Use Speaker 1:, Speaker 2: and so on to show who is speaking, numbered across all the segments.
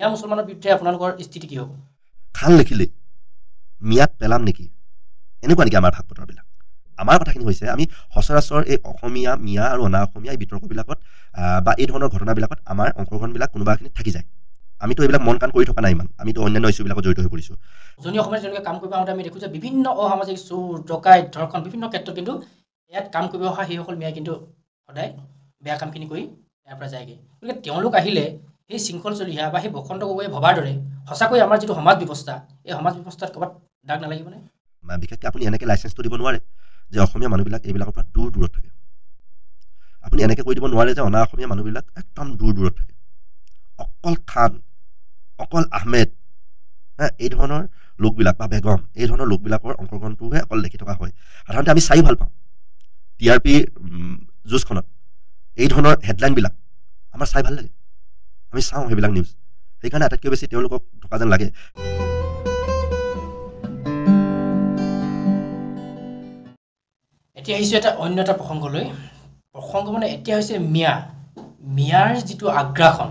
Speaker 1: মিয়া মুছলমানৰ বিৰুদ্ধে আপোনালোকৰ স্থিতি কি হ'ব
Speaker 2: খান লিখিলে মিয়াত পেলাম নেকি এনেকুৱা নেকি আমাৰ ভাগ বতৰাবিলাক আমাৰ কথাখিনি হৈছে আমি সচৰাচৰ এই অসমীয়া মিয়া আৰু অনা অসমীয়া এই বিতৰ্কবিলাকত বা এই ধৰণৰ ঘটনাবিলাকত আমাৰ অংশগ্ৰহণবিলাক কোনোবাখিনিত থাকি যায় আমিতো এইবিলাক মন কাণ কৰি থকা নাই ইমান আমিতো অন্যান্য ইছ্যুবিলাকত জড়িত হৈ পৰিছোঁ
Speaker 1: উজনি অসমত যেনেকৈ কাম কৰিব আহোঁতে আমি দেখোঁ যে বিভিন্ন অসামাজিক চোৰ ডকাইত ধৰ্ষণ বিভিন্ন ক্ষেত্ৰত কিন্তু ইয়াত কাম কৰিব অহা সেইসকল মিয়াই কিন্তু সদায় বেয়া কামখিনি কৰি ইয়াৰ পৰা যায়গৈ গতিকে তেওঁলোক আহিলে সেই শৃংখল চলিহা বা সেই বসন্ত গগৈয়ে ভবাৰ দৰে সঁচাকৈ আমাৰ যিটো সমাজ ব্যৱস্থা এই সমাজ ব্যৱস্থাত ক'ৰবাত দাগ নালাগিবনে
Speaker 2: বিশেষকৈ আপুনি এনেকৈ লাইচেঞ্চটো দিব নোৱাৰে যে অসমীয়া মানুহবিলাক এইবিলাকৰ পৰা দূৰ দূৰত থাকে আপুনি এনেকৈ কৈ দিব নোৱাৰে যে অনা অসমীয়া মানুহবিলাক একদম দূৰ দূৰত থাকে অকল খান অকল আহমেদ এই ধৰণৰ লোকবিলাক বা বেগম এই ধৰণৰ লোকবিলাকৰ অংশগ্ৰহণটোহে অকল দেখি থকা হয় সাধাৰণতে আমি চাই ভাল পাওঁ TRP যুঁজখনত এই ধৰণৰ হেডলাইনবিলাক আমাৰ চাই ভাল লাগে আমি চাওঁ সেইবিলাক নিউজ সেইকাৰণে আটাইতকৈ বেছি তেওঁলোকক থকা যেন লাগে
Speaker 1: এতিয়া আহিছোঁ অন্য এটা প্ৰসংগ মানে এতিয়া হৈছে মিয়াৰ যিটো আগ্ৰাসন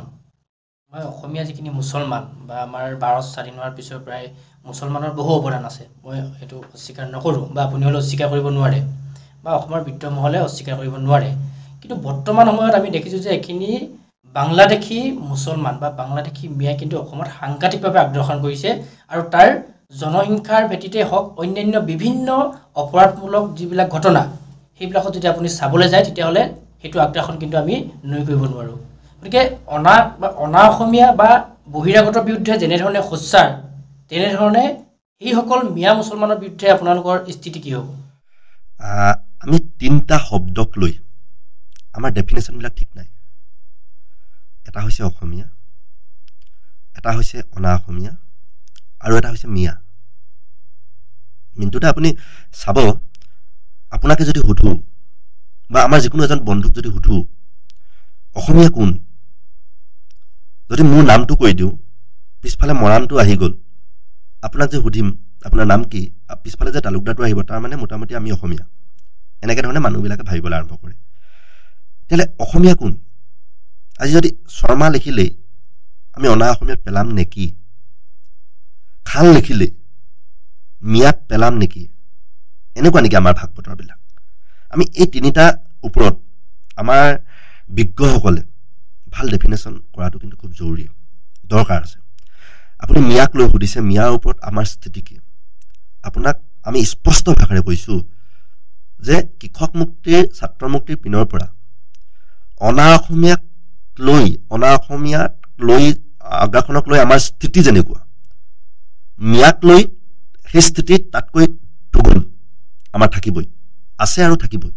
Speaker 1: মই অসমীয়া যিখিনি মুছলমান বা আমাৰ ভাৰত স্বাধীন হোৱাৰ পিছৰ পৰাই মুছলমানৰ বহু অৱদান আছে মই সেইটো অস্বীকাৰ নকৰোঁ বা আপুনি হ'লে অস্বীকাৰ কৰিব নোৱাৰে বা অসমৰ বিত্তমহলে অস্বীকাৰ কৰিব নোৱাৰে কিন্তু বৰ্তমান সময়ত আমি দেখিছোঁ যে এইখিনি বাংলাদেশী মুছলমান বা বাংলাদেশী মিয়াই কিন্তু অসমত সাংঘাতিকভাৱে আগ্ৰাসন কৰিছে আৰু তাৰ জনসংখ্যাৰ ভিত্তিতে হওক অন্যান্য বিভিন্ন অপৰাধমূলক যিবিলাক ঘটনা সেইবিলাকত যদি আপুনি চাবলৈ যায় তেতিয়াহ'লে সেইটো আগ্ৰাসন কিন্তু আমি নুই কৰিব নোৱাৰোঁ গতিকে অনা অসমীয়া বা বহিৰাগতৰ বিৰুদ্ধে যেনেধৰণে সোচ্চাৰ তেনেধৰণে সেইসকল মিয়া মুছলমানৰ বিৰুদ্ধে আপোনালোকৰ স্থিতি কি হ'ব
Speaker 2: আমি তিনিটা শব্দক লৈ আমাৰ ডেফিনেশ্যনবিলাক ঠিক নাই এটা হৈছে অসমীয়া এটা হৈছে অনা অসমীয়া আৰু এটা হৈছে মিয়া মিনটোতে আপুনি চাব আপোনাকে যদি সুধো বা আমাৰ যিকোনো এজন বন্ধুক যদি সুধো অসমীয়া কোন যদি মোৰ নামটো কৈ দিওঁ পিছফালে মৰাণটো আহি গ'ল আপোনাক যে সুধিম আপোনাৰ নাম কি পিছফালে যে তালুকদাৰটো আহিব তাৰ মানে মোটামুটি আমি অসমীয়া এনেকৈ ধৰণে মানুহবিলাকে ভাবিবলৈ আৰম্ভ কৰে তেতিয়াহ'লে অসমীয়া কোন আজি যদি শৰ্মা লিখিলেই আমি অনা অসমীয়াত পেলাম নেকি খান লিখিলে মিয়াত পেলাম নেকি এনেকুৱা নেকি আমাৰ ভাগ বতৰাবিলাক আমি এই তিনিটা ওপৰত আমাৰ বিজ্ঞসকলে ভাল ডেফিনেশ্যন কৰাটো কিন্তু খুব জৰুৰী দৰকাৰ আছে আপুনি মিয়াক লৈ সুধিছে মিয়াৰ ওপৰত আমাৰ স্থিতি কি আপোনাক আমি স্পষ্ট ভাষাৰে কৈছোঁ যে কৃষক মুক্তিৰ ছাত্ৰ মুক্তিৰ পিনৰ পৰা অনা অসমীয়াক লৈ আগ্ৰাসনক লৈ আমাৰ স্থিতি যেনেকুৱা মিয়াক লৈ সেই স্থিতিত তাতকৈ দুগুণ আমাৰ থাকিবই আছে আৰু থাকিবই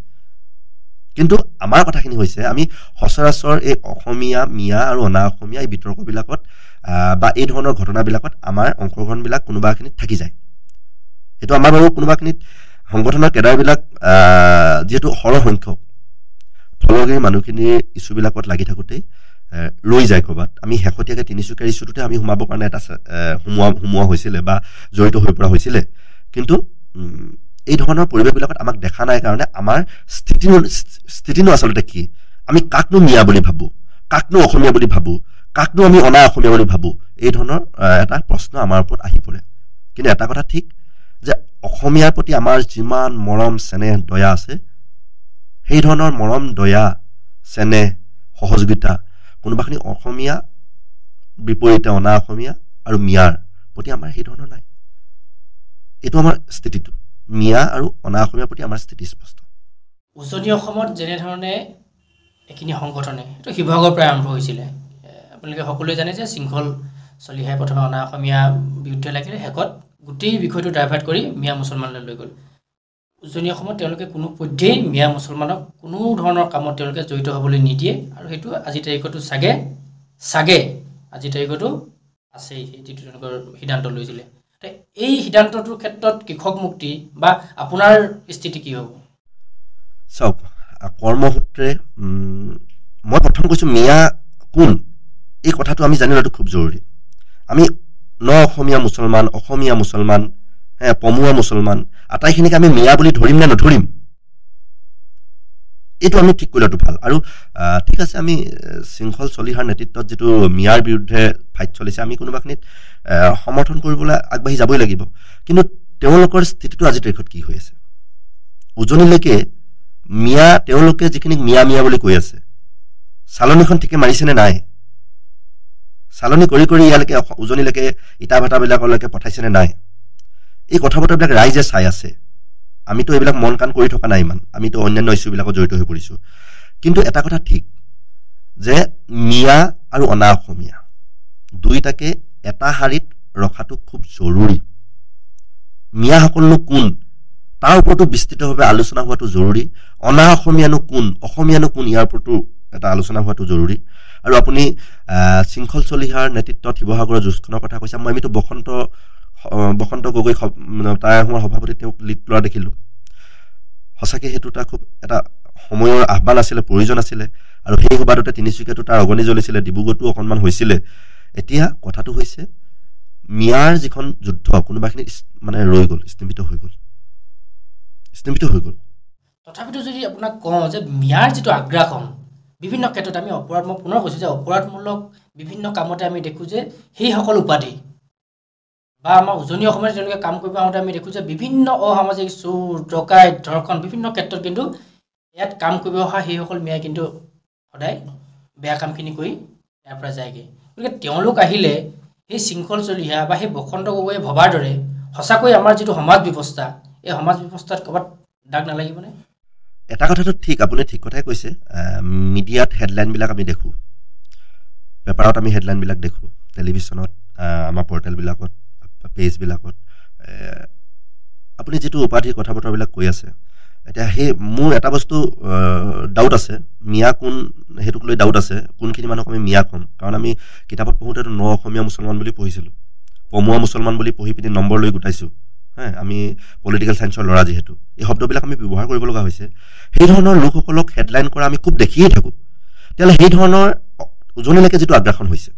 Speaker 2: কিন্তু আমাৰ কথাখিনি হৈছে আমি সচৰাচৰ এই অসমীয়া মিয়া আৰু অনা অসমীয়া এই বিতৰ্কবিলাকত বা এই ধৰণৰ ঘটনাবিলাকত আমাৰ অংশগ্ৰহণবিলাক কোনোবাখিনিত থাকি যায় এইটো আমাৰ বাৰু কোনোবাখিনিত সংগঠনৰ কেডাৰবিলাক যিহেতু সৰহসংখ্যক থলগিৰি মানুহখিনিৰ ইছ্যুবিলাকত লাগি থাকোঁতেই ৰৈ যায় ক'ৰবাত আমি শেহতীয়াকৈ তিনিচুকীয়াৰ ইছ্যুটোতে আমি সোমাবৰ কাৰণে এটা সোমোৱা হৈছিলে বা জড়িত হৈ পৰা হৈছিলে কিন্তু এই ধৰণৰ পৰিৱেশবিলাকত আমাক দেখা নাই কাৰণে আমাৰ স্থিতিনো আচলতে কি আমি কাকনো মিয়া বুলি ভাবোঁ কাকনো অসমীয়া বুলি ভাবোঁ কাকনো আমি অনা অসমীয়া বুলি ভাবোঁ এই ধৰণৰ এটা প্ৰশ্ন আমাৰ ওপৰত আহি পৰে কিন্তু এটা কথা ঠিক যে অসমীয়াৰ প্ৰতি আমাৰ যিমান মৰম চেনেহ দয়া আছে সেই ধৰণৰ মৰম দয়া চেনেহ সহযোগিতা কোনোবাখিনি অসমীয়া বিপৰীতে অনা অসমীয়া আৰু মিয়াৰ প্ৰতি আমাৰ সেই ধৰণৰ নাই এইটো আমাৰ স্থিতিটো মিয়া আৰু অনা অসমীয়াৰ প্ৰতি আমাৰ স্থিতি স্পষ্ট
Speaker 1: উজনি অসমত যেনেধৰণে এইখিনি সংগঠনে এইটো শিৱসাগৰৰ পৰা আৰম্ভ হৈছিলে আপোনালোকে সকলোৱে জানে যে শৃংখল চলিহাই প্ৰথমে অনা অসমীয়া বিৰুদ্ধে লাগিলে শেষত গোটেই বিষয়টো ডাইভাৰ্ট কৰি মিয়া মুছলমানলৈ লৈ গ'ল উজনি অসমত তেওঁলোকে কোনো পধ্যেই মিয়া মুছলমানক কোনো ধৰণৰ কামত তেওঁলোকে জড়িত হ'বলৈ নিদিয়ে আৰু সেইটো আজিৰ তাৰিখতো চাগে আজিৰ তাৰিখতো আছেই যিটো তেওঁলোকৰ সিদ্ধান্ত লৈছিলে এই সিদ্ধান্তটোৰ ক্ষেত্ৰত কৃষক মুক্তি বা আপোনাৰ স্থিতি কি হ'ব
Speaker 2: চাওক কৰ্মসূত্ৰে মই প্ৰথম কৈছোঁ মিয়া কোন এই কথাটো আমি জানি লোৱাটো খুব জৰুৰী আমি অসমীয়া মুছলমান পমুৱা মুছলমান আটাইখিনিক আমি মিয়া বুলি ধৰিম নে নধৰিম এইটো আমি ঠিক কৰিলেতো ভাল আৰু ঠিক আছে আমি শৃংখল চলিহাৰ নেতৃত্বত যিটো মিয়াৰ বিৰুদ্ধে ফাইট চলিছে আমি কোনোবাখিনিত সমৰ্থন কৰিবলৈ আগবাঢ়ি যাবই লাগিব কিন্তু তেওঁলোকৰ স্থিতিটো আজি তাৰিখত কি হৈ আছে উজনিলৈকে মিয়া তেওঁলোকে যিখিনি মিয়া মিয়া বুলি কৈ আছে চালনীখন ঠিকে মাৰিছেনে নাই চালনী কৰি কৰি ইয়ালৈকে উজনিলৈকে ইটা ভাটাবিলাকলৈকে পঠাইছেনে নাই এই কথা বতৰাবিলাক ৰাইজে চাই আছে আমিতো এইবিলাক মন কাণ কৰি থকা নাই ইমান আমিতো অন্যান্য ইছ্যুবিলাকত জড়িত হৈ পৰিছোঁ কিন্তু এটা কথা ঠিক যে মিয়া আৰু অনা অসমীয়া দুইটাকে এটা শাৰীত ৰখাটো খুব জৰুৰী মিয়াসকলনো কোন তাৰ ওপৰতো বিস্তৃতভাৱে আলোচনা হোৱাটো জৰুৰী অনা অসমীয়ানো কোন ইয়াৰ ওপৰতো এটা আলোচনা হোৱাটো জৰুৰী আৰু আপুনি শৃংখল চলিহাৰ নেতৃত্বত শিৱসাগৰৰ যুঁজখনৰ কথা কৈছে আমিতো বসন্ত গগৈ তাই আহোমৰ সভাপতি তেওঁক লিড লোৱা দেখিলোঁ সঁচাকৈ সেইটো এটা খুব এটা সময়ৰ আহ্বান আছিলে প্ৰয়োজন আছিলে আৰু সেই সভাটোতে তিনিচুকীয়াটো তাৰ অগণি জ্বলিছিলে ডিব্ৰুগড়তো অকণমান হৈছিলে এতিয়া কথাটো হৈছে মিয়াৰ যিখন যুদ্ধ কোনোবাখিনি মানে ৰৈ গ'ল স্তম্ভিত হৈ গ'ল
Speaker 1: তথাপিতো যদি আপোনাক কওঁ যে মিয়াৰ যিটো আগ্ৰাসন বিভিন্ন ক্ষেত্ৰত আমি মই পুনৰ কৈছোঁ যে অপৰাধমূলক বিভিন্ন কামতে আমি দেখোঁ যে সেইসকল উপাধি বা আমাৰ উজনি অসমত তেওঁলোকে কাম কৰিব আহোঁতে আমি দেখোঁ যে বিভিন্ন অসামাজিক চোৰ ডকাইত ধৰ্ষণ বিভিন্ন ক্ষেত্ৰত কিন্তু ইয়াত কাম কৰিব অহা সেইসকল মিয়াই কিন্তু সদায় বেয়া কামখিনি কৰি ইয়াৰ পৰা যায়গৈ গতিকে তেওঁলোক আহিলে সেই শৃংখল চলিহা বা সেই বসন্ত গগৈয়ে ভবাৰ দৰে সঁচাকৈ আমাৰ যিটো সমাজ ব্যৱস্থা এই সমাজ ব্যৱস্থাত ক'ৰবাত দাগ নালাগিবনে
Speaker 2: এটা কথাটো ঠিক আপুনি ঠিক কথাই কৈছে মিডিয়াত হেডলাইনবিলাক আমি দেখোঁ পেপাৰত আমি হেডলাইনবিলাক দেখোঁ টেলিভিশ্যনত আমাৰ পৰ্টেলবিলাকত পেজবিলাকত আপুনি যিটো উপাধিৰ কথা বতৰাবিলাক কৈ আছে এতিয়া সেই মোৰ এটা বস্তু ডাউট আছে মিয়া কোন সেইটোক লৈ ডাউট আছে কোনখিনি মানুহক আমি মিয়া ক'ম কাৰণ আমি কিতাপত পঢ়োঁতেতো ন অসমীয়া মুছলমান বুলি পঢ়িছিলোঁ পমুৱা মুছলমান বুলি পঢ়ি পিনি নম্বৰ লৈ গোটাইছোঁ আমি পলিটিকেল চায়েন্সৰ ল'ৰা যিহেতু এই শব্দবিলাক আমি ব্যৱহাৰ কৰিব লগা হৈছে সেই ধৰণৰ লোকসকলক হেডলাইন কৰা আমি খুব দেখিয়ে থাকোঁ তেতিয়াহ'লে সেই ধৰণৰ উজনিলৈকে যিটো আগ্ৰাসন হৈছে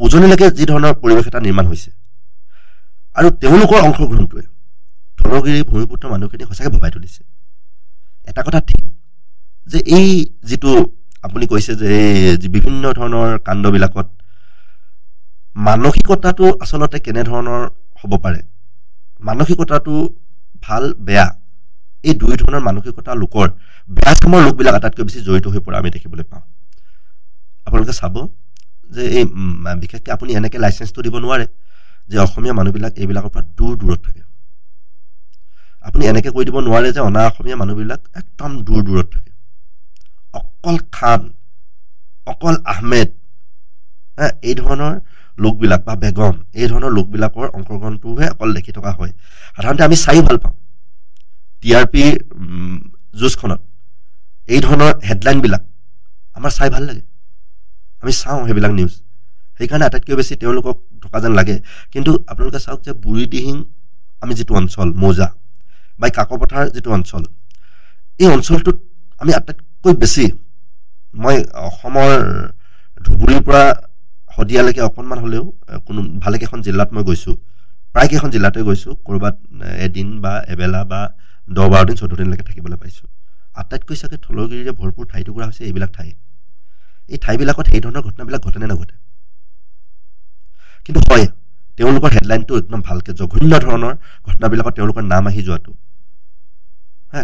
Speaker 2: উজনিলৈকে যি ধৰণৰ পৰিৱেশ এটা নিৰ্মাণ হৈছে আৰু তেওঁলোকৰ অংশগ্ৰহণটোৱে ধলগিৰি ভূমিপুত্ৰ মানুহখিনি সঁচাকৈ ভবাই তুলিছে এটা কথা ঠিক যে এই যিটো আপুনি কৈছে যে বিভিন্ন ধৰণৰ কাণ্ডবিলাকত মানসিকতাটো আচলতে কেনেধৰণৰ হ'ব পাৰে মানসিকতাটো ভাল বেয়া এই দুই ধৰণৰ মানসিকতা লোকৰ বেয়া কামৰ লোকবিলাক আটাইতকৈ বেছি জড়িত হৈ পৰা আমি দেখিবলৈ পাওঁ আপোনালোকে চাব যে এই বিশেষকৈ আপুনি এনেকৈ লাইচেঞ্চটো দিব নোৱাৰে যে অসমীয়া মানুহবিলাক এইবিলাকৰ পৰা দূৰত থাকে আপুনি এনেকৈ কৈ দিব নোৱাৰে যে অনা অসমীয়া মানুহবিলাক একদম দূৰত থাকে অকল খান অকল আহমেদ এই ধৰণৰ লোকবিলাক বা বেগম এই ধৰণৰ লোকবিলাকৰ অংশগ্ৰহণটোহে অকল দেখি থকা হয় সাধাৰণতে আমি চাই ভাল পাওঁ TRP যুঁজখনত এই ধৰণৰ হেডলাইনবিলাক আমাৰ চাই ভাল লাগে আমি চাওঁ সেইবিলাক নিউজ সেইকাৰণে আটাইতকৈ বেছি তেওঁলোকক থকা যেন লাগে কিন্তু আপোনালোকে চাওক যে বুঢ়ীদিহিং আমি যিটো অঞ্চল মৌজা বা কাকপথাৰ যিটো অঞ্চল এই অঞ্চলটোত আমি আটাইতকৈ বেছি মই অসমৰ ধুবুৰীৰ পৰা শদিয়ালৈকে অকণমান হ'লেও কোনো ভালেকেইখন জিলাত মই গৈছোঁ প্ৰায়কেইখন জিলাতে গৈছোঁ ক'ৰবাত এদিন বা এবেলা বা 10-12 দিন 14 দিনলৈকে থাকিবলৈ পাইছোঁ আটাইতকৈ চাগে থলগিৰিৰে ভৰপূৰ ঠাইটুকুৰা হৈছে এইবিলাক ঠাই এই ঠাইবিলাকত সেই ধৰণৰ ঘটনাবিলাক ঘটেনে নঘটে কিন্তু হয় তেওঁলোকৰ হেডলাইনটো একদম ভালকৈ জঘন্য ধৰণৰ ঘটনাবিলাকত তেওঁলোকৰ নাম আহি যোৱাটো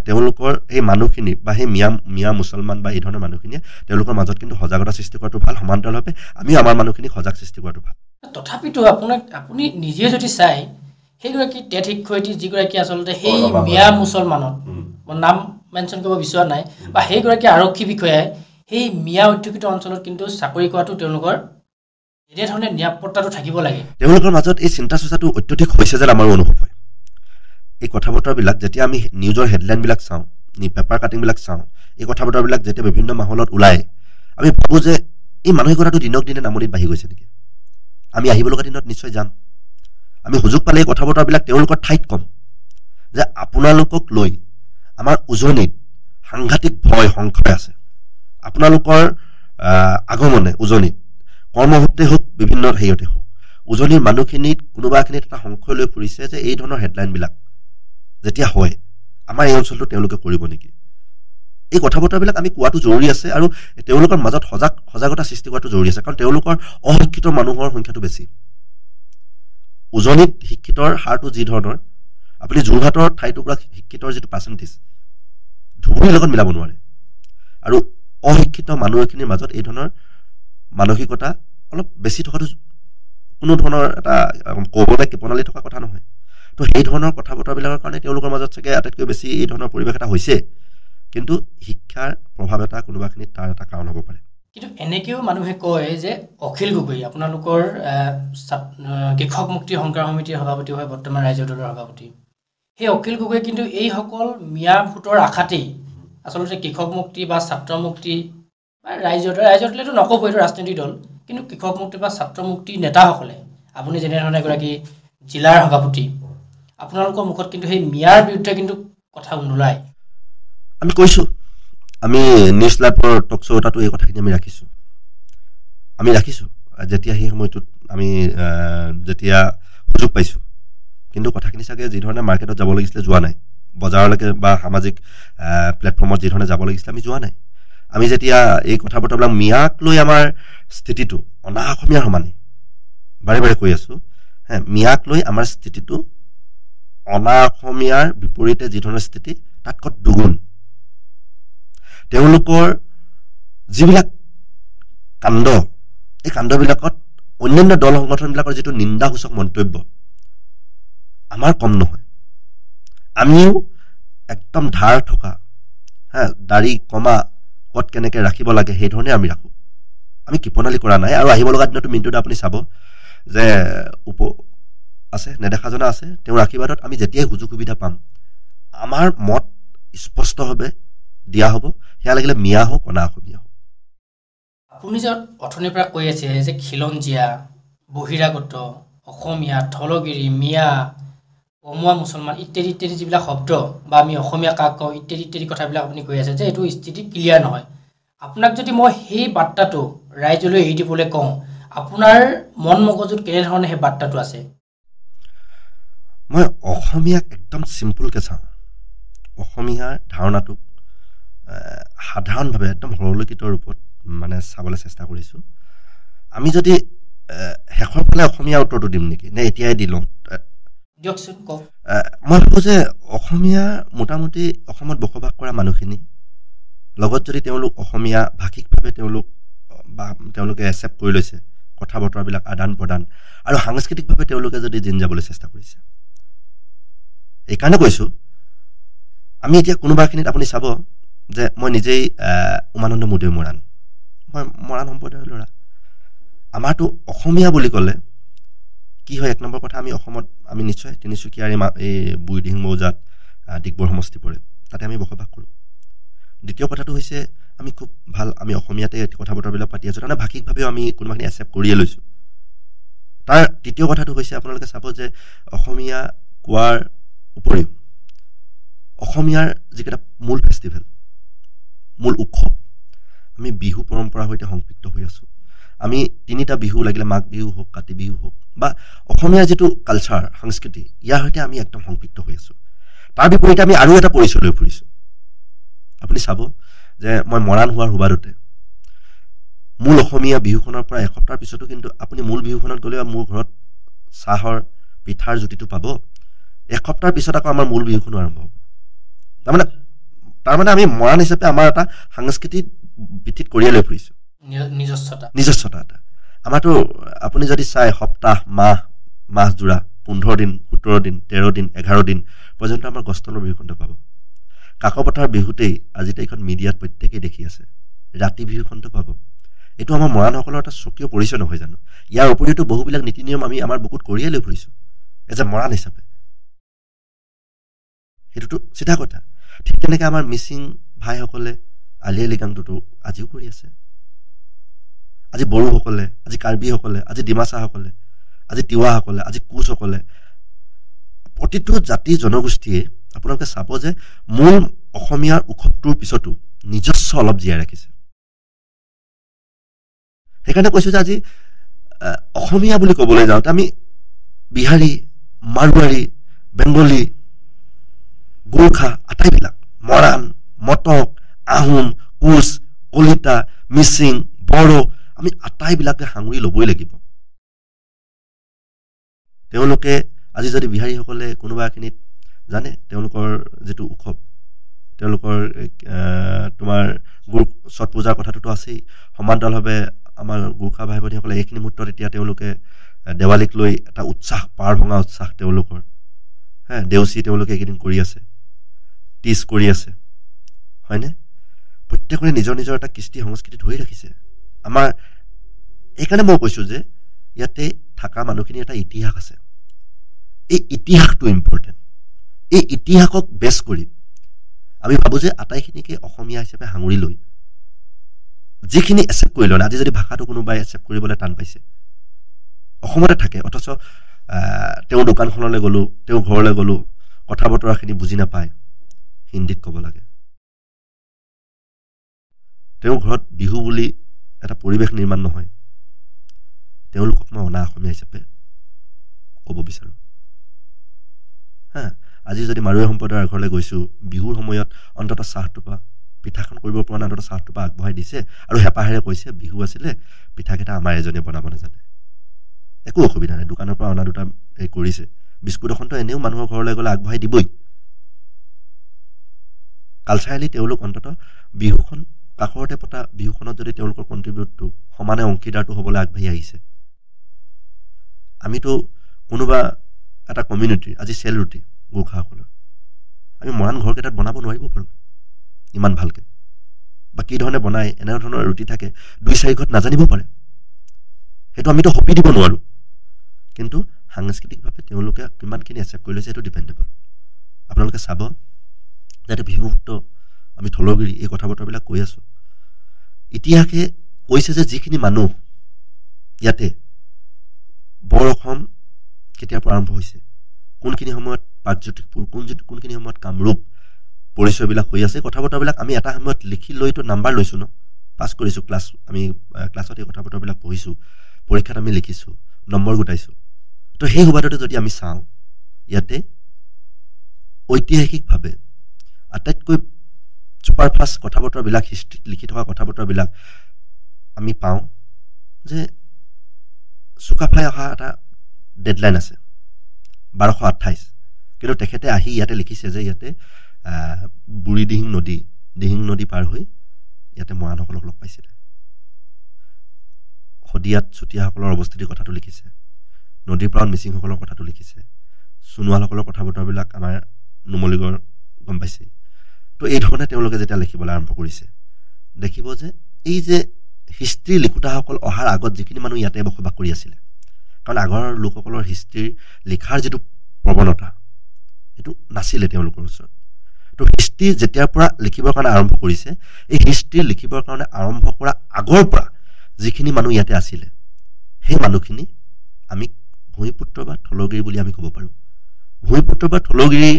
Speaker 2: তেওঁলোকৰ এই মানুহখিনি বা সেই মিয়া মুছলমান বা এই ধৰণৰ মানুহখিনিয়ে তেওঁলোকৰ মাজত কিন্তু সজাগতা সৃষ্টি কৰাটো ভাল সমান্তৰালভাৱে আমিও আমাৰ মানুহখিনি সজাগ সৃষ্টি কৰাটো ভাল
Speaker 1: তথাপিতো আপুনি নিজে যদি চাই সেইগৰাকী টেট শিক্ষয়িত্ৰী যিগৰাকী আচলতে সেই মিয়া মুছলমানত মই নাম মেনশ্যন কৰিব বিচৰা নাই বা সেইগৰাকী আৰক্ষী বিষয়াই সেই মিয়া অধ্যুষিত অঞ্চলত কিন্তু চাকৰি কৰাটো তেওঁলোকৰ এনেধৰণে নিৰাপত্তাটো থাকিব লাগে
Speaker 2: তেওঁলোকৰ মাজত এই চিন্তা চৰ্চাটো অত্যধিক হৈছে যেন আমাৰ অনুভৱ হয় এই কথা বতৰাবিলাক যেতিয়া আমি নিউজৰ হেডলাইনবিলাক চাওঁ পেপাৰ কাটিংবিলাক চাওঁ এই কথা বতৰাবিলাক যেতিয়া বিভিন্ন মাহলত ওলায় আমি ভাবোঁ যে এই মানসিকতাটো দিনক দিনে নামনিত বাঢ়ি গৈছে নেকি আমি আহিব লগা দিনত নিশ্চয় যাম আমি সুযোগ পালে এই কথা বতৰাবিলাক তেওঁলোকৰ ঠাইত ক'ম যে আপোনালোকক লৈ আমাৰ উজনিত সাংঘাতিক ভয় সংশয় আছে আপোনালোকৰ আগমনে উজনিত কৰ্মসূত্ৰে হওক বিভিন্ন হেৰিয়তে হওক উজনিৰ মানুহখিনিত কোনোবাখিনিত এটা সংশয় লৈ ফুৰিছে যে এই ধৰণৰ হেডলাইনবিলাক যেতিয়া হয় আমাৰ এই অঞ্চলটো তেওঁলোকে কৰিব নেকি এই কথা বতৰাবিলাক আমি কোৱাটো জৰুৰী আছে আৰু তেওঁলোকৰ মাজত সজাগতা সৃষ্টি কৰাটো জৰুৰী আছে কাৰণ তেওঁলোকৰ অশিক্ষিত মানুহৰ সংখ্যাটো বেছি উজনিত শিক্ষিতৰ হাৰটো যি ধৰণৰ আপুনি যোৰহাটৰ ঠাইটুকুৰা শিক্ষিতৰ যিটো পাৰ্চেণ্টেজ ধুবুৰীৰ লগত মিলাব নোৱাৰে আৰু অশিক্ষিত মানুহখিনিৰ মাজত এই ধৰণৰ মানসিকতা অলপ বেছি থকাটো কোনো ধৰণৰ এটা ক'বলৈ প্ৰণালী থকা কথা নহয় তো সেই ধৰণৰ কথা বতৰাবিলাকৰ কাৰণে তেওঁলোকৰ মাজত চাগে আটাইতকৈ বেছি এই ধৰণৰ পৰিৱেশ এটা হৈছে কিন্তু শিক্ষাৰ প্ৰভাৱ এটা কোনোবাখিনিত তাৰ এটা কাৰণ হ'ব পাৰে
Speaker 1: কিন্তু এনেকৈও মানুহে কয় যে অখিল গগৈ আপোনালোকৰ কৃষক মুক্তি সংগ্ৰাম সমিতিৰ সভাপতি হয় বৰ্তমান ৰাইজৰ দলৰ সভাপতি সেই অখিল গগৈ কিন্তু এইসকল মিয়া ভোটৰ আশাতেই আচলতে কৃষক মুক্তি বা ছাত্ৰ মুক্তি বা ৰাইজৰ দলেতো নক'ব এইটো ৰাজনৈতিক দল কিন্তু কৃষক মুক্তি বা ছাত্ৰ মুক্তি নেতাসকলে আপুনি যেনেধৰণে এগৰাকী জিলাৰ সভাপতি আপোনালোকৰ মুখত কিন্তু সেই মিয়াৰ বিৰুদ্ধে কিন্তু কথা নোলায়
Speaker 2: আমি কৈছোঁ আমি নিউজ লাইভৰ টক শ্ব' এটাতো এই কথাখিনি আমি ৰাখিছোঁ যেতিয়া সেই সময়টোত আমি যেতিয়া সুযোগ পাইছোঁ কিন্তু কথাখিনি চাগে যিধৰণে মাৰ্কেটত যাব লাগিছিলে যোৱা নাই বজাৰলৈকে বা সামাজিক প্লেটফৰ্মত যিধৰণে যাব লাগিছিলে আমি যোৱা নাই আমি যেতিয়া এই কথা বতৰাবিলাক মিয়াক লৈ আমাৰ স্থিতিটো অনা অসমীয়াৰ সমানেই বাৰে বাৰে কৈ আছোঁ মিয়াক লৈ আমাৰ স্থিতিটো অনা অসমীয়াৰ বিপৰীতে যিধৰণৰ স্থিতি তাতকৈ দুগুণ তেওঁলোকৰ যিবিলাক কাণ্ড এই কাণ্ডবিলাকত অন্যান্য দল সংগঠনবিলাকৰ যিটো নিন্দাসূচক মন্তব্য আমাৰ কম নহয় আমিও একদম ধাৰ থকা দাড়ি কমা ক'ত কেনেকৈ ৰাখিব লাগে সেই ধৰণে আমি ৰাখোঁ আমি কৃপণালী কৰা নাই আৰু আহিব লগা দিনতো মিনিটতে আপুনি চাব যে আছে নেদেখাজনা আছে তেওঁৰ আশীৰ্বাদত আমি যেতিয়াই সুযোগ সুবিধা পাম আমাৰ মত স্পষ্টভাৱে দিয়া হ'ব সেয়া লাগিলে মিয়া হওক অনা অসমীয়া হওক
Speaker 1: আপুনি যে অথনিৰ পৰা কৈ আছে যে খিলঞ্জীয়া বহিৰাগত অসমীয়া থলগিৰি মিয়া অমুৱা মুছলমান ইত্যাদি ইত্যাদি যিবিলাক শব্দ বা আমি অসমীয়া কাক কওঁ ইত্যাদি ইত্যাদি কথাবিলাক আপুনি কৈ আছে যে এইটো স্থিতি ক্লিয়াৰ নহয় আপোনাক যদি মই সেই বাৰ্তাটো ৰাইজলৈ এৰি দিবলৈ কওঁ আপোনাৰ মন মগজুত কেনেধৰণে সেই বাৰ্তাটো আছে
Speaker 2: মই অসমীয়াক একদম চিম্পুলকৈ চাওঁ অসমীয়াৰ ধাৰণাটোক সাধাৰণভাৱে একদম সৰলীকৃত ৰূপত মানে চাবলৈ চেষ্টা কৰিছোঁ আমি যদি শেষৰ ফালে অসমীয়া উত্তৰটো দিম নেকি নে এতিয়াই দি লওঁ
Speaker 1: দিয়কচোন কওক
Speaker 2: মই ভাবোঁ যে অসমীয়া মোটামুটি অসমত বসবাস কৰা মানুহখিনি লগত যদি তেওঁলোক অসমীয়া ভাষিকভাৱে তেওঁলোকে একচেপ্ট কৰি লৈছে কথা বতৰাবিলাক আদান প্ৰদান আৰু সাংস্কৃতিকভাৱে তেওঁলোকে যদি জিন যাবলৈ চেষ্টা কৰিছে এইকাৰণে কৈছোঁ আমি এতিয়া কোনোবাখিনিত আপুনি চাব যে মই নিজেই উমানন্দ মুদৈ মই মৰাণ সম্প্ৰদায়ৰ ল'ৰা আমাৰতো অসমীয়া বুলি ক'লে কি হয় এক নম্বৰ কথা আমি অসমত আমি নিশ্চয় তিনিচুকীয়াৰ এই বুঢ়ীদিহিং মৌজাত ডিগবৈ সমষ্টি পৰে তাতে আমি বসবাস কৰোঁ দ্বিতীয় কথাটো হৈছে আমি খুব ভাল আমি অসমীয়াতে কথা বতৰাবিলাক পাতি আছোঁ তাৰমানে ভাষিকভাৱেও আমি কোনোবাখিনি একচেপ্ট কৰিয়ে লৈছোঁ তাৰ তৃতীয় কথাটো হৈছে আপোনালোকে চাব যে অসমীয়া কোৱাৰ উপৰিও অসমীয়াৰ যিকেইটা মূল ফেষ্টিভেল মূল উৎসৱ আমি বিহু পৰম্পৰাৰ সৈতে সংপৃক্ত হৈ আছোঁ আমি তিনিটা বিহু লাগিলে মাঘ বিহু হওক কাতি বিহু হওক বা অসমীয়াৰ যিটো কালচাৰ সংস্কৃতি ইয়াৰ সৈতে আমি একদম সংপৃক্ত হৈ আছোঁ তাৰ বিপৰীতে আমি আৰু এটা পৰিচয় লৈ ফুৰিছোঁ আপুনি চাব যে মই মৰাণ হোৱাৰ সুবাদতে মূল অসমীয়া বিহুখনৰ পৰা এসপ্তাহৰ পিছতো কিন্তু আপুনি মূল বিহুখনত গ'লেও মোৰ ঘৰত চাহৰ পিঠাৰ জুতিটো পাব এসপ্তাহৰ পিছত আকৌ আমাৰ মূল বিহুখনো আৰম্ভ হ'ব তাৰমানে আমি মৰাণ হিচাপে আমাৰ এটা সাংস্কৃতিক ভিত্তিত কঢ়িয়াই লৈ ফুৰিছোঁ নিজস্বতা এটা আমাৰতো আপুনি যদি চাই সপ্তাহ মাহ জোৰা 15 দিন 17 দিন 13 দিন 11 দিন পৰ্যন্ত আমাৰ গছতলৰ বিহুখনটো পাব কাকপথাৰ বিহুতেই আজি তাৰিখত মিডিয়াত প্ৰত্যেকেই দেখি আছে ৰাতি বিহুখনটো পাব এইটো আমাৰ মৰাণসকলৰ এটা স্বকীয় পৰিচয় নহয় জানো ইয়াৰ উপৰিতো বহুবিলাক নীতি নিয়ম আমি আমাৰ বুকুত কঢ়িয়াই লৈ ফুৰিছোঁ এজ এ মৰাণ হিচাপে সেইটোতো চিধা কথা ঠিক তেনেকৈ আমাৰ মিচিং ভাইসকলে আলি আই লৃগাংটোতো আজিও কৰি আছে আজি বড়োসকলে আজি কাৰ্বিসকলে আজি ডিমাচাসকলে আজি তিৱাসকলে আজি কোচসকলে প্ৰতিটো জাতি জনগোষ্ঠীয়ে আপোনালোকে চাব যে মূল অসমীয়াৰ উৎসৱটোৰ পিছতো নিজস্ব অলপ জীয়াই ৰাখিছে সেইকাৰণে কৈছোঁ যে আজি অসমীয়া বুলি ক'বলৈ যাওঁতে আমি বিহাৰী মাৰোৱাৰী বেংগলী গোৰ্খা আটাইবিলাক মৰাণ মটক আহোম, কোচ, কলিতা, মিচিং, বড়ো আমি আটাইবিলাকে সাঙুৰি ল'বই লাগিব। তেওঁলোকে আজি যদি বিহাৰীসকলে কোনোবা এখিনিত জানে তেওঁলোকৰ যিটো উৎসৱ, তেওঁলোকৰ তোমাৰ ছট পূজাৰ কথাটোতো আছেই, সমান্তৰালভাৱে আমাৰ গোৰ্খা ভাই ভনীসকলে এইখিনি মুহূৰ্তত এতিয়া তেওঁলোকে দেৱালীক লৈ এটা উৎসাহ, পাৰ ভঙা উৎসাহ তেওঁলোকৰ, দেউচি তেওঁলোকে এইকেইদিন কৰি আছে, টিচ কৰি আছে, হয়নে? প্ৰত্যেকৰে নিজৰ নিজৰ এটা কৃষ্টি সংস্কৃতি ধৰি ৰাখিছে। আমাৰ এইকাৰণে মই কৈছোঁ যে ইয়াতে থকা মানুহখিনিৰ এটা ইতিহাস আছে। এই ইতিহাসটো ইম্পৰ্টেণ্ট। এই ইতিহাসক বেছ কৰি আমি ভাবোঁ যে আটাইখিনিকে অসমীয়া হিচাপে সাঙুৰি লৈ যিখিনি একচেপ্ট কৰি লয়, আজি যদি ভাষাটো কোনোবাই একচেপ্ট কৰিবলৈ টান পাইছে, অসমতে থাকে অথচ তেওঁৰ দোকানখনলৈ গ'লোঁ, তেওঁৰ ঘৰলৈ গ'লোঁ, কথা বতৰাখিনি বুজি নাপায়, হিন্দীত ক'ব লাগে। তেওঁৰ ঘৰত বিহু বুলি এটা পৰিৱেশ নিৰ্মাণ নহয়, তেওঁলোকক মই অনা অসমীয়া হিচাপে ক'ব বিচাৰোঁ। আজি যদি মাৰুৱাৰী সম্প্ৰদায়ৰ ঘৰলৈ গৈছোঁ, বিহুৰ সময়ত অন্ততঃ চাহটোপা, পিঠাখন কৰিব পৰা নাই, অন্ততঃ চাহটোপা আগবঢ়াই দিছে আৰু হেঁপাহেৰে কৈছে বিহু আছিলে, পিঠাকেইটা আমাৰ এজনীয়ে বনাব নাজানে, একো অসুবিধা নাই, দোকানৰ পৰা অনা দুটা এই কৰিছে, বিস্কুট এখনতো এনেও মানুহৰ ঘৰলৈ গ'লে আগবঢ়াই দিবই। কালচাৰেলি তেওঁলোক অন্ততঃ বিহুখন কাষৰতে পতা বিহুখনত যদি তেওঁলোকৰ কণ্ট্ৰিবিউটটো সমানে অংশীদাৰটো হ'বলৈ আগবাঢ়ি আহিছে। আমিতো কোনোবা এটা কমিউনিটিৰ আজি চেল ৰুটি গোৰ্খাসকলৰ আমি মৰাণ ঘৰকেইটাত বনাব নোৱাৰিব পাৰোঁ ইমান ভালকৈ, বা কি ধৰণে বনায় এনেধৰণৰ ৰুটি থাকে 2-4 ঘৰত নাজানিব পাৰে, সেইটো আমিতো সপি দিব নোৱাৰোঁ। কিন্তু সাংস্কৃতিকভাৱে তেওঁলোকে কিমানখিনি একচেপ্ট কৰি লৈছে সেইটো ডিপেণ্ডেবল। আপোনালোকে চাব যাতে বিহুমুক্ত আমি থলগিৰি এই কথা বতৰাবিলাক কৈ আছোঁ, ইতিহাসে কৈছে যে যিখিনি মানুহ ইয়াতে বৰ অসম কেতিয়াৰ পৰা আৰম্ভ হৈছে, কোনখিনি সময়ত প্ৰাগজ্যোতিষপুৰ, কোনখিনি সময়ত কামৰূপ পৰিচয়বিলাক হৈ আছে, কথা বতৰাবিলাক আমি এটা সময়ত লিখি লৈতো নাম্বাৰ লৈছোঁ ন, পাছ কৰিছোঁ ক্লাছ, আমি ক্লাছত এই কথা বতৰাবিলাক পঢ়িছোঁ, পৰীক্ষাত আমি লিখিছোঁ, নম্বৰ গোটাইছোঁ। তো সেই সুবাদতে যদি আমি চাওঁ ইয়াতে ঐতিহাসিকভাৱে আটাইতকৈ ছুপাৰফাষ্ট কথা বতৰাবিলাক, হিষ্ট্ৰীত লিখি থকা কথা বতৰাবিলাক আমি পাওঁ যে চুকাফাই অহা এটা ডেডলাইন আছে 1228, কিন্তু তেখেতে আহি ইয়াতে লিখিছে যে ইয়াতে বুঢ়ী দিহিং নদী পাৰ হৈ ইয়াতে মৰাণসকলক লগ পাইছিলে, শদিয়াত চুতীয়াসকলৰ অৱস্থিতিৰ কথাটো লিখিছে, নদীৰ পাৰত মিচিংসকলৰ কথাটো লিখিছে, সোণোৱালসকলৰ কথা বতৰাবিলাক আমাৰ নুমলীগড় গম পাইছে। তো এই ধৰণে তেওঁলোকে যেতিয়া লিখিবলৈ আৰম্ভ কৰিছে, দেখিব যে এই যে হিষ্ট্ৰী লিখোঁতাসকল অহাৰ আগত যিখিনি মানুহ ইয়াতে বসবাস কৰি আছিলে, কাৰণ আগৰ লোকসকলৰ হিষ্ট্ৰীৰ লিখাৰ যিটো প্ৰৱণতা এইটো নাছিলে তেওঁলোকৰ ওচৰত। তো হিষ্ট্ৰী যেতিয়াৰ পৰা লিখিবৰ কাৰণে আৰম্ভ কৰিছে, এই হিষ্ট্ৰী লিখিবৰ কাৰণে আৰম্ভ কৰা আগৰ পৰা যিখিনি মানুহ ইয়াতে আছিলে, সেই মানুহখিনি আমি ভূমিপুত্ৰ বা থলগিৰি বুলি আমি ক'ব পাৰোঁ। ভূমিপুত্ৰ বা থলগিৰিৰ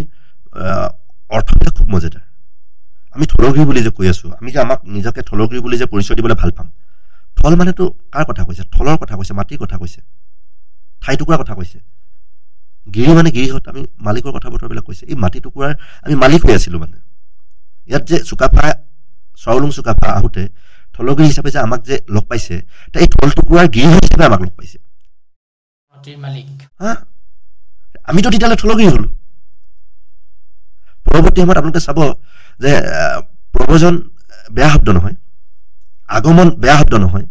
Speaker 2: অৰ্থবিলাক খুব মজাদাৰ। আমি থলগিৰি বুলি যে কৈ আছোঁ, আমি যে আমাক নিজকে থলগিৰি বুলি যে পৰিচয় দিবলৈ ভাল পাম, থল মানেতো কাৰ কথা কৈছে? থলৰ কথা কৈছে, মাটিৰ কথা কৈছে, ঠাই টুকুৰাৰ কথা কৈছে। গিৰি মানে গিৰিহঁত, আমি মালিকৰ কথা বতৰাবিলাক কৈছে। এই মাটি টুকুৰাৰ আমি মালিক হৈ আছিলোঁ। মানে ইয়াত যে চুকাফা, চাউলুং চুকাফা আহোঁতে থলগিৰি হিচাপে যে আমাক যে লগ পাইছে, এই থল টুকুৰাৰ গিৰি হিচাপে আমাক লগ পাইছে, আমিতো তেতিয়াহ'লে থলগিৰি হ'লোঁ। পৰৱৰ্তী সময়ত আপোনালোকে চাব যে প্ৰব্ৰজন বেয়া শব্দ নহয়, আগমন বেয়া শব্দ নহয়,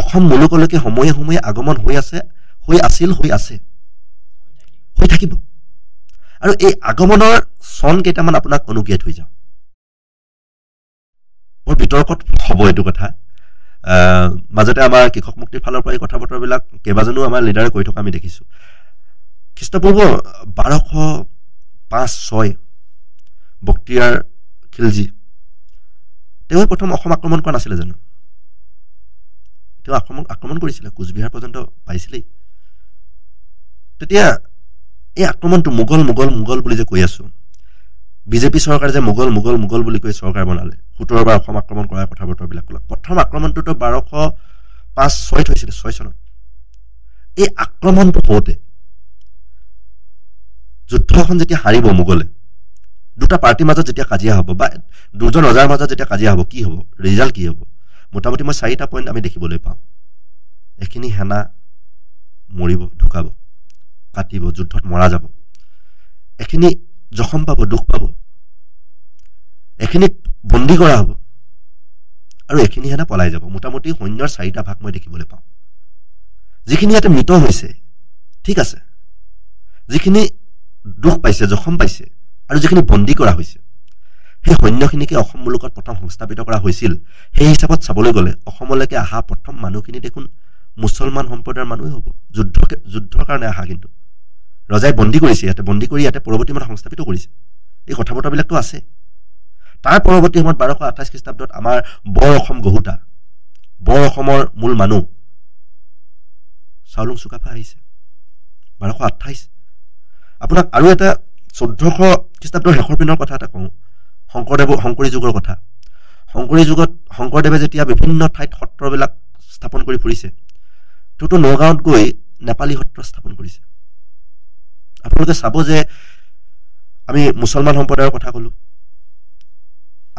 Speaker 2: অসম মুলুকলৈকে সময়ে সময়ে আগমন হৈ আছে, হৈ আছিল, হৈ আছে, হৈ থাকিব। আৰু এই আগমনৰ চন কেইটামান আপোনাক অনুজ্ঞাত হৈ যাওঁ, বৰ বিতৰ্কত হ'ব এইটো কথা। মাজতে আমাৰ কৃষক মুক্তিৰ ফালৰ পৰা এই কথা বতৰাবিলাক কেইবাজনো আমাৰ লিডাৰে কৈ থকা আমি দেখিছোঁ। খ্ৰীষ্টপূৰ্ব 1205-6 বক্তিয়াৰ খিলজী তেওঁ প্ৰথম অসম আক্ৰমণ কৰা নাছিলে জানো? তেওঁ আক্ৰমণ কৰিছিলে, কোচবিহাৰ পৰ্যন্ত পাইছিলেই। তেতিয়া এই আক্ৰমণটো মোগল বুলি যে কৈ আছোঁ, বিজেপি চৰকাৰে যে মোগল বুলি কৈ চৰকাৰ বনালে, 17 বাৰ অসম আক্ৰমণ কৰাৰ কথা বতৰাবিলাক ক'লে। প্ৰথম আক্ৰমণটোতো 1205-6 হৈছিলে, 6 চনত। এই আক্ৰমণটো হওঁতে যুদ্ধখন যেতিয়া হাৰিব মোগলে, দুটা পাৰ্টিৰ মাজত যেতিয়া কাজিয়া হ'ব বা দুজন ৰজাৰ মাজত যেতিয়া কাজিয়া হ'ব কি হ'ব ৰিজাল্ট কি হ'ব মোটামুটি মই 4টা পইণ্ট আমি দেখিবলৈ পাওঁ এখিনি হেনা মৰিব ঢুকাব কাটিব যুদ্ধত মৰা যাব এখিনি জখম পাব দুখ পাব এখিনি বন্দী কৰা হ'ব আৰু এখিনি হেনা পলাই যাব মোটামুটি সৈন্যৰ 4টা ভাগ মই দেখিবলৈ পাওঁ যিখিনি ইয়াতে মৃত হৈছে ঠিক আছে যিখিনি দুখ পাইছে জখম পাইছে আৰু যিখিনি বন্দী কৰা হৈছে সেই সৈন্যখিনিকে অসম মুলুকত প্ৰথম সংস্থাপিত কৰা হৈছিল সেই হিচাপত চাবলৈ গ'লে অসমলৈকে অহা প্ৰথম মানুহখিনি দেখোন মুছলমান সম্প্ৰদায়ৰ মানুহে হ'ব যুদ্ধৰ কাৰণে আহা কিন্তু ৰজাই বন্দী কৰিছে ইয়াতে বন্দী কৰি ইয়াতে পৰৱৰ্তী সময়ত সংস্থাপিত কৰিছে এই কথা বতৰাবিলাকতো আছে তাৰ পৰৱৰ্তী সময়ত 1228 খ্ৰীষ্টাব্দত আমাৰ বৰ অসম গহুতা বৰ অসমৰ মূল মানুহ চাউলুং চুকাফা আহিছে 1228 আপোনাক আৰু এটা 1400 খ্ৰীষ্টাব্দৰ শেষৰ পিনৰ কথা এটা কওঁ শংকৰী যুগৰ কথা শংকৰী যুগত শংকৰদেৱে যেতিয়া বিভিন্ন ঠাইত সত্ৰবিলাক স্থাপন কৰি ফুৰিছে তো নগাঁৱত গৈ নেপালী সত্ৰ স্থাপন কৰিছে আপোনালোকে চাব যে আমি মুছলমান সম্প্ৰদায়ৰ কথা ক'লো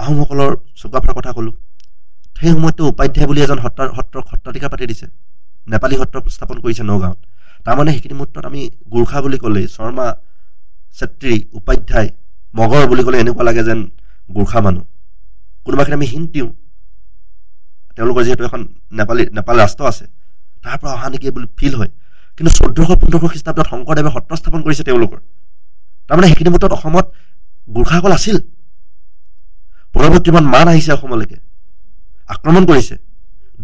Speaker 2: আহোমসকলৰ চুকাফাৰ কথা ক'লো সেই সময়তো উপাধ্যায় বুলি এজন সত্ৰাধিকাৰ পাতি দিছে নেপালী সত্ৰ স্থাপন কৰিছে নগাঁৱত তাৰমানে সেইখিনি মুহূৰ্তত আমি গোৰ্খা বুলি ক'লে শৰ্মা চেত্ৰী উপাধ্যায় মগৰ বুলি ক'লে এনেকুৱা লাগে যেন গোৰ্খা মানুহ কোনোবাখিনি আমি হিন্দ দিওঁ তেওঁলোকৰ যিহেতু এখন নেপাল ৰাষ্ট্ৰ আছে তাৰ পৰা অহা নেকি বুলি ফিল হয় কিন্তু 1400-1500 খ্ৰীষ্টাব্দত শংকৰদেৱে সত্ৰ স্থাপন কৰিছে তেওঁলোকৰ তাৰমানে সেইখিনি মুহূৰ্তত অসমত গোৰ্খাসকল আছিল পৰৱৰ্তী মান আহিছে অসমলৈকে আক্ৰমণ কৰিছে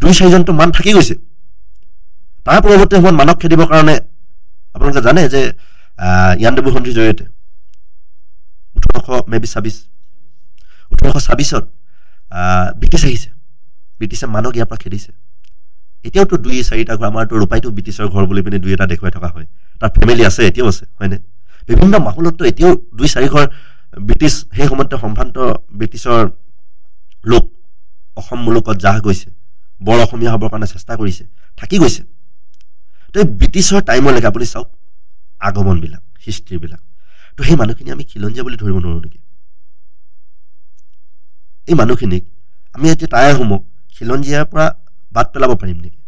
Speaker 2: 2-4জনটো মান থাকি গৈছে তাৰ পৰৱৰ্তী সময়ত মানক খেদিবৰ কাৰণে আপোনালোকে জানে যে ইয়াণ্ডাবু সন্ধিৰ জৰিয়তে 1826ত ব্ৰিটিছ আহিছে ব্ৰিটিছে মানক ইয়াৰ পৰা খেদিছে এতিয়াওতো 2-4টা ঘৰ আমাৰতো ৰূপাইতো ব্ৰিটিছৰ ঘৰ বুলি পিনে 2-এটা দেখুৱাই থকা হয় তাৰ ফেমিলি আছে এতিয়াও আছে হয়নে বিভিন্ন মাহলতো এতিয়াও 2-4 ঘৰ ব্ৰিটিছ সেই সময়তে সম্ভ্ৰান্ত ব্ৰিটিছৰ লোক অসম মুলুকত জাহ গৈছে বৰ অসমীয়া হ'বৰ কাৰণে চেষ্টা কৰিছে থাকি গৈছে তো ব্ৰিটিছৰ টাইমলৈকে আপুনি চাওক আগমনবিলাক হিষ্ট্ৰীবিলাক তো সেই মানুহখিনি আমি খিলঞ্জীয়া বুলি ধৰিব নোৱাৰোঁ নেকি এই মানুহখিনিক আমি এতিয়া টাই আহোমক খিলঞ্জীয়াৰ পৰা বাদ পেলাব পাৰিম নেকি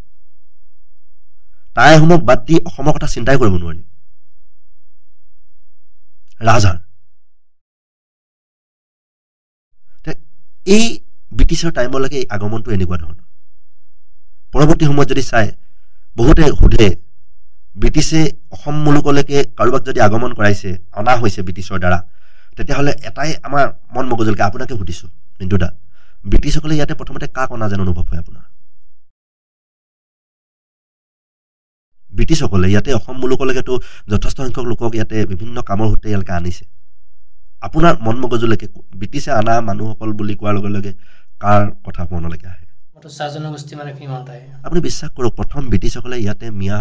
Speaker 2: টাই আহোমক বাদ দি অসমৰ কথা চিন্তাই কৰিব নোৱাৰি ৰাজহাড় এই ব্ৰিটিছৰ টাইমলৈকে এই আগমনটো এনেকুৱা ধৰণৰ পৰৱৰ্তী সময়ত যদি চাই বহুতে সোধে ব্ৰিটিছে অসম মুলুকলৈকে কাৰোবাক যদি আগমন কৰাইছে অনা হৈছে ব্ৰিটিছৰ দ্বাৰা তেতিয়াহ'লে এটাই আমাৰ মন মগজুলৈকে আপোনাকে সুধিছোঁ কিন্তু দা ব্ৰিটিছসকলে ইয়াতে প্ৰথমতে কাক অনা যেন অনুভৱ হয় আপোনাৰ ব্ৰিটিছসকলে ইয়াতে অসম মুলুকলৈকেতো যথেষ্ট সংখ্যক লোকক ইয়াতে বিভিন্ন কামৰ সূত্ৰে ইয়ালৈকে আনিছে আপোনাৰ মন মগজুলৈকে ব্ৰিটিছে আনা মানুহসকল বুলি কোৱাৰ লগে লগে কাৰ কথা মনলৈকে আহে আপুনি বিশ্বাস কৰক প্ৰথম ব্ৰিটিছসকলে ইয়াতে মিয়া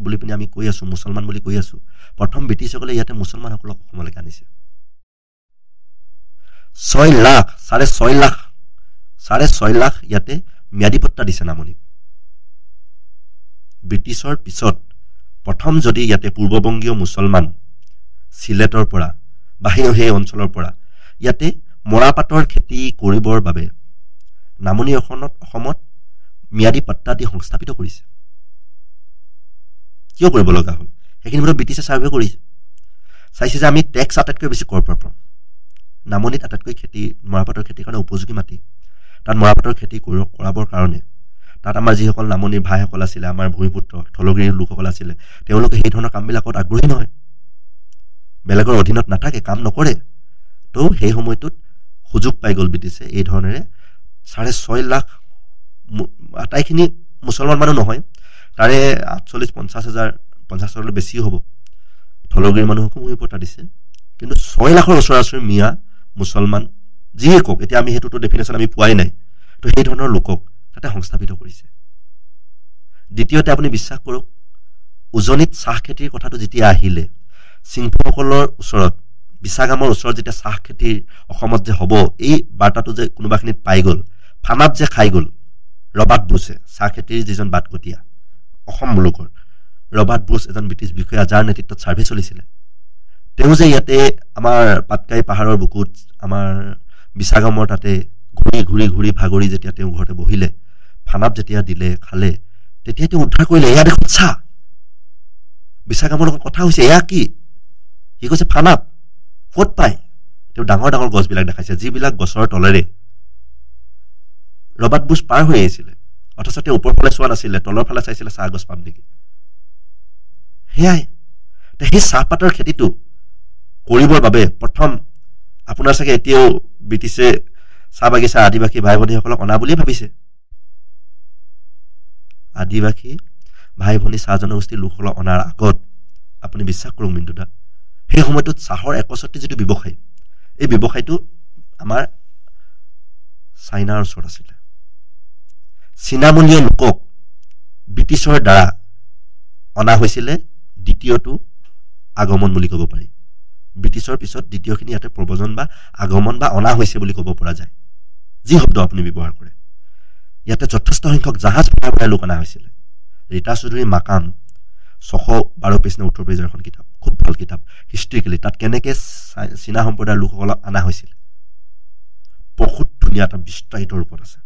Speaker 2: বুলি পিনে আমি কৈ আছোঁ মুছলমান বুলি কৈ আছোঁ প্ৰথম ব্ৰিটিছসকলে ইয়াতে মুছলমানসকলক অসমলৈকে আনিছে 6 লাখ 6.5 লাখ ইয়াতে ম্যাদী পট্টা দিছে নামনিত ব্ৰিটিছৰ পিছত প্ৰথম যদি ইয়াতে পূৰ্ববংগীয় মুছলমান সিলেটৰ পৰা বা সেই অঞ্চলৰ পৰা ইয়াতে মৰাপাটৰ খেতি কৰিবৰ বাবে নামনি অসমত ম্যাদী পট্টা দি সংস্থাপিত কৰিছে কিয় কৰিব লগা হ'ল সেইখিনি মতে ব্ৰিটিছে সাৰ্ভে কৰিছে চাইছে যে আমি টেক্স আটাইতকৈ বেছি কৰ পৰা পাম নামনিত আটাইতকৈ খেতি মৰাপাটৰ খেতিৰ কাৰণে উপযোগী মাটি তাত মৰাপাটৰ খেতি কৰাবৰ কাৰণে তাত আমাৰ যিসকল নামনিৰ ভাইসকল আছিলে আমাৰ ভূমিপুত্ৰ থলগিৰিৰ লোকসকল আছিলে তেওঁলোকে সেই ধৰণৰ কামবিলাকত আগ্ৰহী নহয় বেলেগৰ অধীনত নাথাকে কাম নকৰে তো সেই সময়টোত সুযোগ পাই গ'ল ব্ৰিটিছে এই ধৰণেৰে 6.5 লাখ আটাইখিনি মুছলমান মানুহ নহয় তাৰে 48-50,000 বেছি হ'ব থলগিৰিৰ মানুহকো ভূমিপুত্ৰ দিছে কিন্তু 6 লাখৰ ওচৰা-ওচৰি মিয়া মুছলমান যিয়ে কওক এতিয়া আমি সেইটোতো ডেফিনেশ্যন আমি পোৱাই নাই তো সেই ধৰণৰ লোকক তাতে সংস্থাপিত কৰিছে দ্বিতীয়তে আপুনি বিশ্বাস কৰক উজনিত চাহ খেতিৰ কথাটো যেতিয়া আহিলে সিংহসকলৰ ওচৰত বিছাগামৰ ওচৰত যেতিয়া চাহ খেতিৰ অসমত যে হ'ব এই বাৰ্তাটো যে কোনোবাখিনিত পাই গ'ল ফানাত যে খাই গ'ল ৰবাৰ্ট ব্ৰুছে চাহ খেতিৰ যিজন বাটকটীয়া অসম মুলুকৰ ৰবাৰ্ট ব্ৰুছ এজন ব্ৰিটিছ বিষয়া যাৰ নেতৃত্বত ছাৰ্ভে চলিছিলে তেওঁ যে ইয়াতে আমাৰ পাটকাই পাহাৰৰ বুকুত আমাৰ বিশাগামৰ তাতে ঘূৰি ঘূৰি ঘূৰি ভাগৰি যেতিয়া তেওঁ ঘৰতে বহিলে, ফানাপ যেতিয়া দিলে খালে, তেতিয়া তেওঁ উদ্ধাৰ কৰিলে। এয়া দেখোন চা, বিশাগামৰ লগত কথা হৈছে, এয়া কি? সি কৈছে ফানাপ। ক'ত পায়? তেওঁ ডাঙৰ ডাঙৰ গছবিলাক দেখাইছে, যিবিলাক গছৰ তলেৰে ৰবাৰ্ট বুছ পাৰ হৈ আহিছিলে, অথচ তেওঁ ওপৰ ফালে চোৱা নাছিলে, তলৰ ফালে চাইছিলে চাহ গছ পাম নেকি। সেয়াই সেই চাহপাতৰ খেতিটো কৰিবৰ বাবে প্ৰথম আপোনাৰ চাগে এতিয়াও ব্ৰিটিছে চাহ বাগিচা আদিবাসী ভাই ভনীসকলক অনা বুলিয়ে ভাবিছে। আদিবাসী ভাই ভনী চাহ জনগোষ্ঠীৰ লোকসকলক অনাৰ আগত আপুনি বিশ্বাস কৰক মিণ্টুদা, সেই সময়টোত চাহৰ একচত্ৰী যিটো ব্যৱসায়, এই ব্যৱসায়টো আমাৰ চাইনাৰ ওচৰত আছিলে। চীনামূলীয় লোকক ব্ৰিটিছৰ দ্বাৰা অনা হৈছিলে দ্বিতীয়টো আগমন বুলি ক'ব পাৰি। ব্ৰিটিছৰ পিছত দ্বিতীয়খিনি ইয়াতে প্ৰব্ৰজন বা আগমন বা অনা হৈছে বুলি ক'ব পৰা যায়, যি শব্দ আপুনি ব্যৱহাৰ কৰে। ইয়াতে যথেষ্ট সংখ্যক জাহাজ ভৰাই ভৰাই লোক অনা হৈছিলে। ৰীতা চৌধুৰী মাকাম 612 পেজ নে 18 পেজৰ এখন কিতাপ, খুব ভাল কিতাপ হিষ্ট্ৰিকেলি। তাত কেনেকৈ চীনা সম্প্ৰদায়ৰ লোকসকলক অনা হৈছিল বহুত ধুনীয়া এটা বিস্তাৰিত ৰূপত আছে।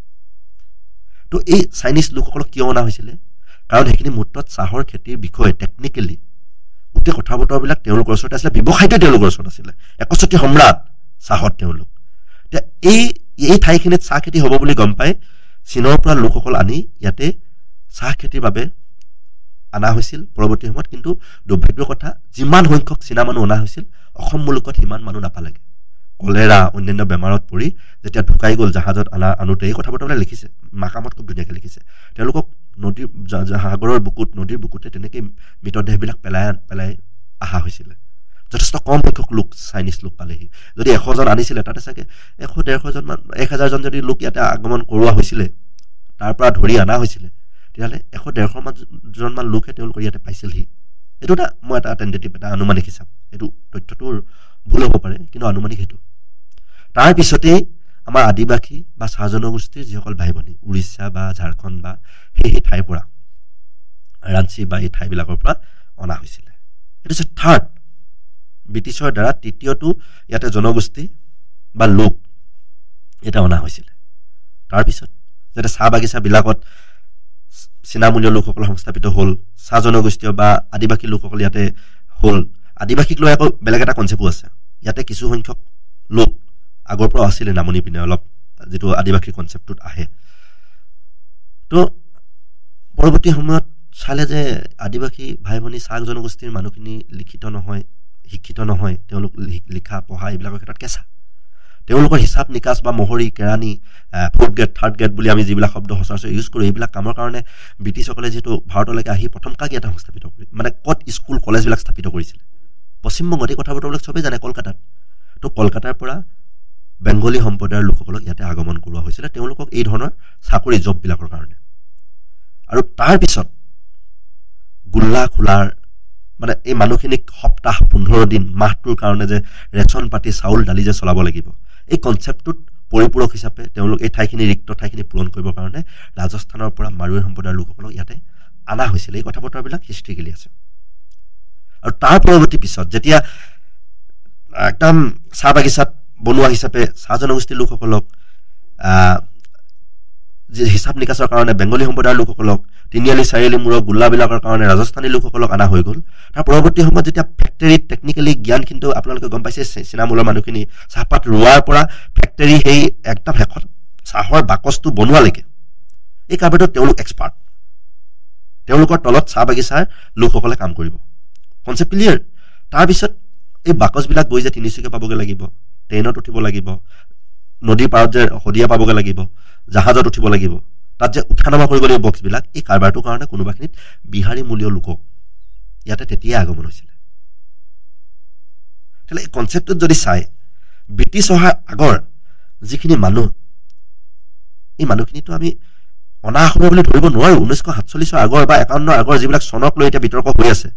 Speaker 2: তো এই চাইনিজ লোকসকলক কিয় অনা হৈছিলে? কাৰণ সেইখিনি মুহূৰ্তত চাহৰ খেতিৰ বিষয়ে টেকনিকেলি গোটেই কথা বতৰাবিলাক তেওঁলোকৰ ওচৰতে আছিলে, ব্যৱসায়টো তেওঁলোকৰ ওচৰত আছিলে, একচত্ৰী সম্ৰাট চাহত তেওঁলোক। এতিয়া এই ঠাইখিনিত চাহ খেতি হ'ব বুলি গম পাই চীনৰ পৰা লোকসকল আনি ইয়াতে চাহ খেতিৰ বাবে অনা হৈছিল পৰৱৰ্তী সময়ত। কিন্তু দুৰ্ভাগ্যৰ কথা, যিমান সংখ্যক চীনা মানুহ অনা হৈছিল, অসম মুলুকত সিমান মানুহ নাপালেগে। কলেৰা অন্যান্য বেমাৰত পৰি যেতিয়া ঢুকাই গ'ল জাহাজত আনোতে, এই কথা বতৰাবিলাক লিখিছে, মাকামত খুব ধুনীয়াকৈ লিখিছে। তেওঁলোকক নদীৰ সাগৰৰ বুকুত, নদীৰ বুকুতে তেনেকৈ মৃতদেহবিলাক পেলাই অহা হৈছিলে। যথেষ্ট কম সংখ্যক লোক চাইনিজ লোক পালেহি। যদি 100জন আনিছিলে, তাতে চাগে 100-150জন মান, 1000জন যদি লোক ইয়াতে আগমন কৰোৱা হৈছিলে, তাৰ পৰা ধৰি অনা হৈছিলে, তেতিয়াহ'লে 100-150জন মান লোকহে তেওঁলোকৰ ইয়াতে পাইছিলহি। এইটো মই এটা টেণ্টেটিভ, এটা আনুমানিক হিচাপ, এইটো তথ্যটোৰ ভুল হ'ব পাৰে, কিন্তু আনুমানিক সেইটো। তাৰপিছতেই আমাৰ আদিবাসী বা চাহ জনগোষ্ঠীৰ যিসকল ভাই ভনী উৰিষ্যা বা ঝাৰখণ্ড বা সেই ঠাইৰ পৰা, ৰাঞ্চি বা এই ঠাইবিলাকৰ পৰা অনা হৈছিলে। এইটো হৈছে থাৰ্ড, ব্ৰিটিছৰ দ্বাৰা তৃতীয়টো ইয়াতে জনগোষ্ঠী বা লোক এটা অনা হৈছিলে। তাৰপিছত যাতে চাহ বাগিচাবিলাকত চীনামূলীয় লোকসকল সংস্থাপিত হ'ল, চাহ জনগোষ্ঠীয় বা আদিবাসী লোকসকল ইয়াতে হ'ল। আদিবাসীক লৈ আকৌ বেলেগ এটা কনচেপ্টো আছে। ইয়াতে কিছু সংখ্যক লোক আগৰ পৰা আছিলে নামনি পিনে অলপ, যিটো আদিবাসী কনচেপ্টটোত আহে। তো পৰৱৰ্তী সময়ত চালে যে আদিবাসী ভাই ভনী চাহ জনগোষ্ঠীৰ মানুহখিনি লিখিত নহয়, শিক্ষিত নহয়, তেওঁলোক লিখা পঢ়া এইবিলাকৰ ক্ষেত্ৰত কেঁচা। তেওঁলোকৰ হিচাপ নিকাচ বা মহৰী কেৰাণী, 4th গ্ৰেড 3rd গ্ৰেড বুলি আমি যিবিলাক শব্দ সচৰাচৰ ইউজ কৰোঁ, এইবিলাক কামৰ কাৰণে ব্ৰিটিছসকলে যিহেতু ভাৰতলৈকে আহি প্ৰথম কাক এটা সংস্থাপিত কৰি, মানে ক'ত স্কুল কলেজবিলাক স্থাপিত কৰিছিলে? পশ্চিমবংগত। এই কথা বতৰাবিলাক চবেই জানে, কলকাতাত। তো কলকাতাৰ পৰা বেংগলী সম্প্ৰদায়ৰ লোকসকলক ইয়াতে আগমন কৰোৱা হৈছিলে, তেওঁলোকক এই ধৰণৰ চাকৰি জববিলাকৰ কাৰণে। আৰু তাৰপিছত গোল্লা খোলাৰ, মানে এই মানুহখিনিক সপ্তাহ 15 দিন মাহটোৰ কাৰণে যে ৰেচন পাতি চাউল দালি যে চলাব লাগিব, এই কনচেপ্টটোত পৰিপূৰক হিচাপে তেওঁলোক এই ঠাইখিনি, ৰিক্ত ঠাইখিনি পূৰণ কৰিবৰ কাৰণে ৰাজস্থানৰ পৰা মাৰুৱাৰী সম্প্ৰদায়ৰ লোকসকলক ইয়াতে অনা হৈছিলে। এই কথা বতৰাবিলাক হিষ্ট্ৰিকেলি আছে। আৰু তাৰ পৰৱৰ্তী পিছত যেতিয়া একদম চাহ বাগিচাত বনোৱা হিচাপে চাহ জনগোষ্ঠীৰ লোকসকলক, হিচাপ নিকাচৰ কাৰণে বেংগলী সম্প্ৰদায়ৰ লোকসকলক, তিনিআলি চাৰিআলি মূৰৰ গোল্লাবিলাকৰ কাৰণে ৰাজস্থানী লোকসকলক অনা হৈ গ'ল। তাৰ পৰৱৰ্তী সময়ত যেতিয়া ফেক্টৰীত টেকনিকেলি জ্ঞান, কিন্তু আপোনালোকে গম পাইছে চীনামূলৰ মানুহখিনি চাহপাত ৰোৱাৰ পৰা ফেক্টৰী সেই একদম শেষত চাহৰ বাকচটো বনোৱালৈকে এই কাৰ্যটোত তেওঁলোক এক্সপাৰ্ট। তেওঁলোকৰ তলত চাহ বাগিচাৰ লোকসকলে কাম কৰিব। Concept clear. তাৰপিছত এই বাকচবিলাক গৈ যে তিনিচুকীয়া পাবগৈ লাগিব, ট্ৰেইনত উঠিব লাগিব, নদীৰ পাৰত যে শদিয়া পাবগৈ লাগিব, জাহাজত উঠিব লাগিব, তাত যে উঠা নমা কৰিব লাগিব বক্সবিলাক, এই কাৰবাৰটোৰ কাৰণে কোনোবাখিনিত বিহাৰী মূলীয় লোকক ইয়াতে তেতিয়াই আগমন হৈছিলে। তেতিয়াহ'লে এই কনচেপ্টটোত যদি চাই, ব্ৰিটিছ অহাৰ আগৰ যিখিনি মানুহ, এই মানুহখিনিতো আমি অনা অসমীয়া বুলি ধৰিব নোৱাৰোঁ। 1947 আগৰ বা 51 আগৰ যিবিলাক চনক লৈ এতিয়া বিতৰ্ক হৈ আছে,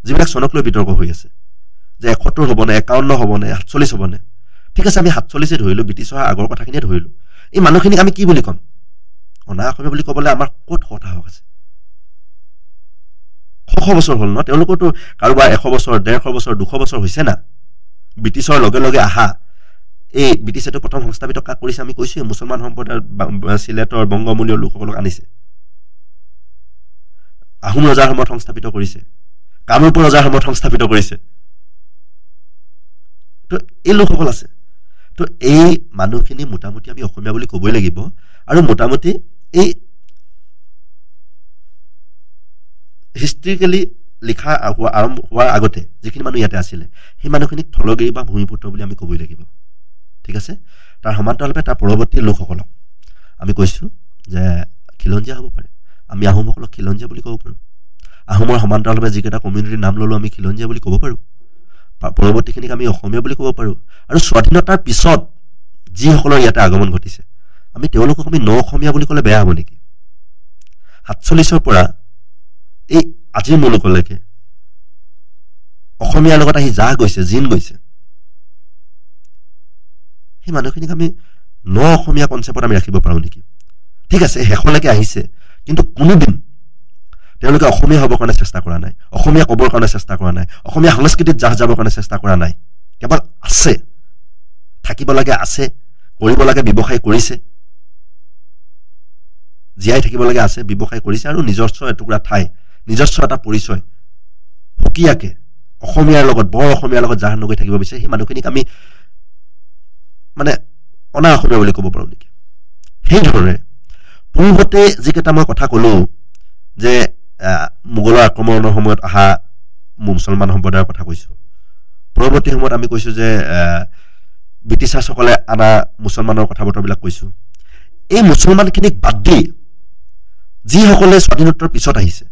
Speaker 2: যিবিলাক চনক লৈ বিতৰ্ক হৈ আছে যে 71 হ'বনে, 51 হ'বনে, 47 হ'বনে, ঠিক আছে, আমি 47 ধৰিলোঁ, ব্ৰিটিছৰ আগৰ কথাখিনিয়ে ধৰিলোঁ। এই মানুহখিনিক আমি কি বুলি ক'ম? অনা অসমীয়া বুলি ক'বলৈ আমাৰ ক'ত সাহস আছে? শ বছৰ হ'ল ন তেওঁলোকৰতো কাৰোবাৰ 100 বছৰ 150 বছৰ 200 বছৰ হৈছে না ব্ৰিটিছৰ লগে লগে আহা এই ব্ৰিটিছেতো প্ৰথম সংস্থাপিত কাক কৰিছে আমি কৈছোঁ মুছলমান সম্প্ৰদায়ৰ সিলেটৰ বংগমূলীয় লোকসকলক আনিছে আহোম ৰজাৰ সময়ত সংস্থাপিত কৰিছে কামৰূপ ৰজাৰ সময়ত সংস্থাপিত কৰিছে তো এই লোকসকল আছে তো এই মানুহখিনি মোটামুটি আমি অসমীয়া বুলি ক'বই লাগিব আৰু মোটামুটি এই হিষ্ট্ৰিকেলি লিখা আৰম্ভ হোৱাৰ আগতে যিখিনি মানুহ ইয়াতে আছিলে সেই মানুহখিনিক থলগিৰি বা ভূমিপুত্ৰ বুলি আমি ক'বই লাগিব ঠিক আছে তাৰ সমান্তৰালভাৱে তাৰ পৰৱৰ্তী লোকসকলক আমি কৈছোঁ যে খিলঞ্জীয়া হ'ব পাৰে আমি আহোমসকলক খিলঞ্জীয়া বুলি ক'ব পাৰোঁ আহোমৰ সমান্তৰালভাৱে যিকেইটা কমিউনিটিৰ নাম ল'লোঁ আমি খিলঞ্জীয়া বুলি ক'ব পাৰোঁ পৰৱৰ্তীখিনিক আমি অসমীয়া বুলি ক'ব পাৰোঁ আৰু স্বাধীনতাৰ পিছত যিসকলৰ ইয়াতে আগমন ঘটিছে আমি তেওঁলোকক আমি ন অসমীয়া বুলি ক'লে বেয়া হ'ব নেকি 47ৰ পৰা এই আজিৰ মুলুকলৈকে অসমীয়াৰ লগত আহি যা গৈছে জিন গৈছে সেই মানুহখিনিক আমি ন অসমীয়া কনচেপ্টত আমি ৰাখিব পাৰোঁ নেকি ঠিক আছে শেষলৈকে আহিছে কিন্তু কোনোদিন তেওঁলোকে অসমীয়া হ'বৰ কাৰণে চেষ্টা কৰা নাই অসমীয়া ক'বৰ কাৰণে চেষ্টা কৰা নাই অসমীয়া সংস্কৃতিত জাহ যাবৰ কাৰণে চেষ্টা কৰা নাই কেৱল আছে থাকিব লাগে আছে কৰিব লাগে ব্যৱসায় কৰিছে জীয়াই থাকিব লাগে আছে ব্যৱসায় কৰিছে আৰু নিজস্ব এটুকুৰা ঠাই নিজস্ব এটা পৰিচয় সুকীয়াকে অসমীয়াৰ লগত বৰ অসমীয়াৰ লগত জাহ নগৈ থাকিব বিচাৰে সেই মানুহখিনিক আমি মানে অনা অসমীয়া বুলি ক'ব পাৰোঁ নেকি সেইধৰণে পূৰ্বতে যিকেইটা মই কথা ক'লোঁ যে মোগলৰ আক্ৰমণৰ সময়ত অহা মুছলমান সম্প্ৰদায়ৰ কথা কৈছোঁ পৰৱৰ্তী সময়ত আমি কৈছোঁ যে ব্ৰিটিছাৰসকলে আনা মুছলমানৰ কথা বতৰাবিলাক কৈছোঁ এই মুছলমানখিনিক বাদ দি যিসকলে স্বাধীনোত্তৰ পিছত আহিছে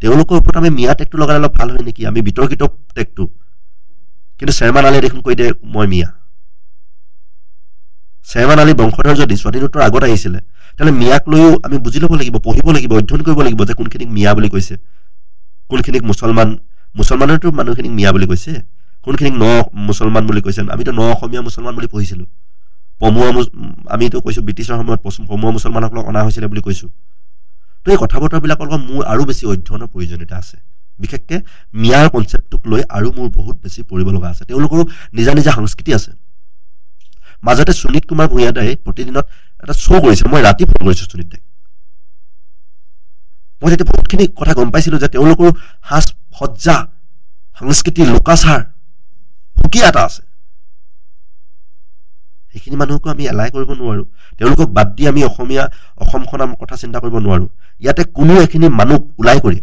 Speaker 2: তেওঁলোকৰ ওপৰত আমি মিয়া টেগটো লগালে অলপ ভাল হয় নেকি আমি বিতৰ্কিত টেগটো কিন্তু শ্বেৰমান আলীয়ে দেখোন কৈ দিয়ে মই মিয়া শ্বেৰমান আলী বংশধৰ যদি স্বাধীনোত্তৰ আগত আহিছিলে তেতিয়াহ'লে মিয়াক লৈও আমি বুজি ল'ব লাগিব পঢ়িব লাগিব অধ্যয়ন কৰিব লাগিব যে কোনখিনিক মিয়া বুলি কৈছে কোনখিনিক মুছলমানৰতো মানুহখিনিক মিয়া বুলি কৈছে কোনখিনিক ন মুছলমান বুলি কৈছে আমিতো ন অসমীয়া মুছলমান বুলি পঢ়িছিলোঁ আমিতো কৈছোঁ ব্ৰিটিছৰ সময়ত পমুৱা মুছলমানসকলক অনা হৈছিলে বুলি কৈছোঁ তো এই কথা বতৰাবিলাকৰ লগত মোৰ আৰু বেছি অধ্যয়নৰ প্ৰয়োজনীয়তা আছে বিশেষকৈ মিয়াৰ কনচেপ্টটোক লৈ আৰু মোৰ বহুত বেছি পঢ়িব লগা আছে তেওঁলোকৰো নিজা নিজা সংস্কৃতি আছে মাজতে সুনীত কুমাৰ ভূঞা দাই প্ৰতিদিনত এটা শ্ব' কৰিছিল মই ৰাতি ফোন কৰিছোঁ সুনীত দাই মই তেতিয়া বহুতখিনি কথা গম পাইছিলোঁ যে তেওঁলোকৰো সাজ সজ্জা সংস্কৃতি লোকাচাৰ সুকীয়া এটা আছে সেইখিনি মানুহকো আমি এলাই কৰিব নোৱাৰোঁ তেওঁলোকক বাদ দি আমি অসমখনৰ কথা চিন্তা কৰিব নোৱাৰোঁ ইয়াতে কোনো এখিনি মানুহ ওলাই কৰি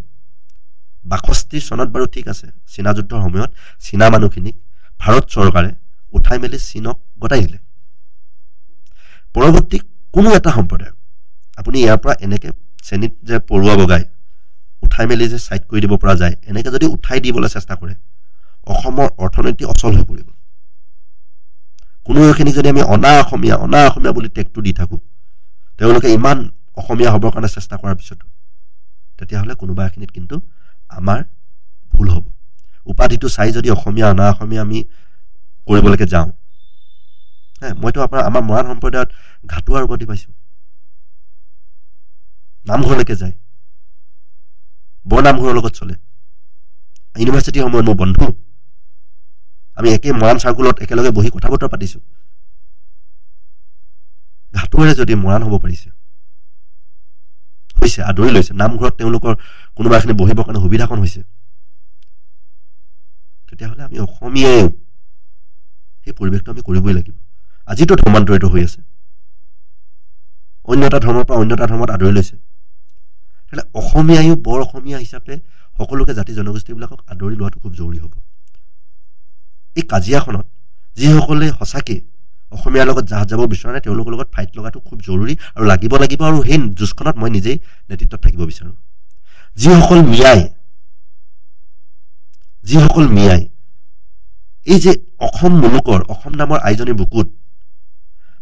Speaker 2: 62 চনত বাৰু ঠিক আছে চীনা যুদ্ধৰ সময়ত চীনা মানুহখিনিক ভাৰত চৰকাৰে উঠাই মেলি চীনক গতাই দিলে পৰৱৰ্তী কোনো এটা সম্প্ৰদায় আপুনি ইয়াৰ পৰা এনেকৈ শ্ৰেণীত যে পৰুৱা বগাই উঠাই মেলি যে ছাইড কৰি দিব পৰা যায় এনেকৈ যদি উঠাই দিবলৈ চেষ্টা কৰে অসমৰ অৰ্থনীতি অচল হৈ পৰিব কোনো এখিনিক যদি আমি অনা অসমীয়া বুলি টেগটো দি থাকোঁ তেওঁলোকে ইমান অসমীয়া হ'বৰ কাৰণে চেষ্টা কৰাৰ পিছতো তেতিয়াহ'লে কোনোবা এখিনিত কিন্তু আমাৰ ভুল হ'ব উপাধিটো চাই যদি অসমীয়া অনা অসমীয়া আমি কৰিবলৈকে যাওঁ মইতো আমাৰ মৰাণ সম্প্ৰদায়ত ঘাটুৱাৰ উপাধি পাইছোঁ নামঘৰলৈকে যায় বৰ নামঘৰৰ লগত চলে ইউনিভাৰ্চিটিৰ সময়ত মোৰ বন্ধু আমি একে মৰাণ চাৰ্কুলত একেলগে বহি কথা বতৰা পাতিছোঁ ঘাটুৱাৰে যদি মৰাণ হ'ব পাৰিছে হৈছে আদৰি লৈছে নামঘৰত তেওঁলোকৰ কোনোবা এখিনি বহিবৰ কাৰণে সুবিধাকণ হৈছে তেতিয়াহ'লে আমি অসমীয়াই সেই পৰিৱেশটো আমি কৰিবই লাগিব আজিতো ধৰ্মান্তৰিত হৈ আছে অন্য এটা ধৰ্মৰ পৰা অন্য এটা ধৰ্মত আদৰি লৈছে তেতিয়াহ'লে অসমীয়ায়ো বৰ অসমীয়া হিচাপে সকলোকে জাতি জনগোষ্ঠীবিলাকক আদৰি লোৱাটো খুব জৰুৰী হ'ব এই কাজিয়াখনত যিসকলে সঁচাকৈ অসমীয়াৰ লগত জাহ যাব বিচৰা নাই তেওঁলোকৰ লগত ফাইট লগাটো খুব জৰুৰী আৰু লাগিব আৰু সেই যুঁজখনত মই নিজেই নেতৃত্বত থাকিব বিচাৰোঁ যিসকল মিয়াই এই যে অসম মুলুকৰ অসম নামৰ আইজনীৰ বুকুত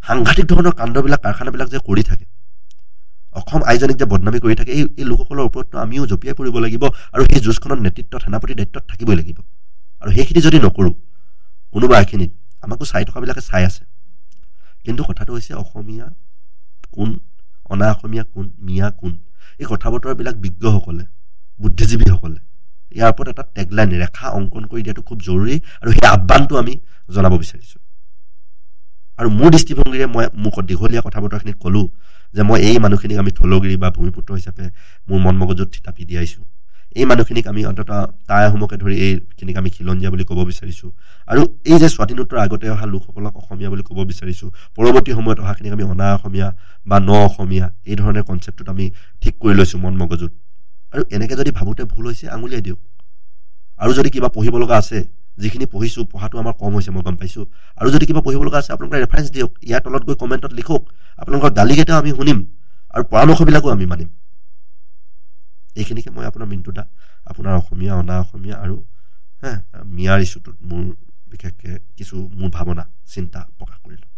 Speaker 2: সাংঘাতিক ধৰণৰ কাণ্ডবিলাক কাৰখানাবিলাক যে কৰি থাকে অসম আইজনীক যে বদনামী কৰি থাকে এই লোকসকলৰ ওপৰততো আমিও জঁপিয়াই পৰিব লাগিব আৰু সেই যুঁজখনত নেতৃত্বত সেনাপতিৰ দায়িত্বত থাকিবই লাগিব আৰু সেইখিনি যদি নকৰোঁ কোনোবা এখিনিত আমাকো চাই থকাবিলাকে চাই আছে কিন্তু কথাটো হৈছে অসমীয়া কোন অনা অসমীয়া কোন মিয়া কোন এই কথা বতৰাবিলাক বিজ্ঞসকলে বুদ্ধিজীৱীসকলে ইয়াৰ ওপৰত এটা টেগলাইন ৰেখা অংকন কৰি দিয়াটো খুব জৰুৰী আৰু সেই আহ্বানটো আমি জনাব বিচাৰিছোঁ আৰু মোৰ দৃষ্টিভংগীৰে মই মোক দীঘলীয়া কথা বতৰাখিনিত ক'লোঁ যে মই এই মানুহখিনিক আমি থলগিৰি বা ভূমিপুত্ৰ হিচাপে মোৰ মন মগজুত থিতাপি দিয়াইছোঁ এই মানুহখিনিক আমি অন্ততঃ টাই আহোমকে ধৰি এইখিনিক আমি খিলঞ্জীয়া বুলি ক'ব বিচাৰিছোঁ আৰু এই যে স্বাধীনোত্তৰ আগতে অহা লোকসকলক অসমীয়া বুলি ক'ব বিচাৰিছোঁ পৰৱৰ্তী সময়ত অহাখিনিক আমি অনা অসমীয়া বা ন অসমীয়া এই ধৰণৰ কনচেপ্টটোত আমি ঠিক কৰি লৈছোঁ মন মগজুত আৰু এনেকৈ যদি ভাবোঁতে ভুল হৈছে আঙুলিয়াই দিয়ক আৰু যদি কিবা পঢ়িব লগা আছে যিখিনি পঢ়িছোঁ পঢ়াটো আমাৰ কম হৈছে মই গম পাইছোঁ আৰু যদি কিবা পঢ়িব লগা আছে আপোনালোকে ৰেফাৰেঞ্চ দিয়ক ইয়াৰ তলত গৈ কমেণ্টত লিখক আপোনালোকৰ গালিকেইটাও আমি শুনিম আৰু পৰামৰ্শবিলাকো আমি মানিম এইখিনিকে মই আপোনাৰ মিণ্টু দা আপোনাৰ অসমীয়া অনা অসমীয়া আৰু মিয়াৰ ইছ্যুটোত মোৰ বিশেষকৈ কিছু মোৰ ভাৱনা চিন্তা প্ৰকাশ কৰিলোঁ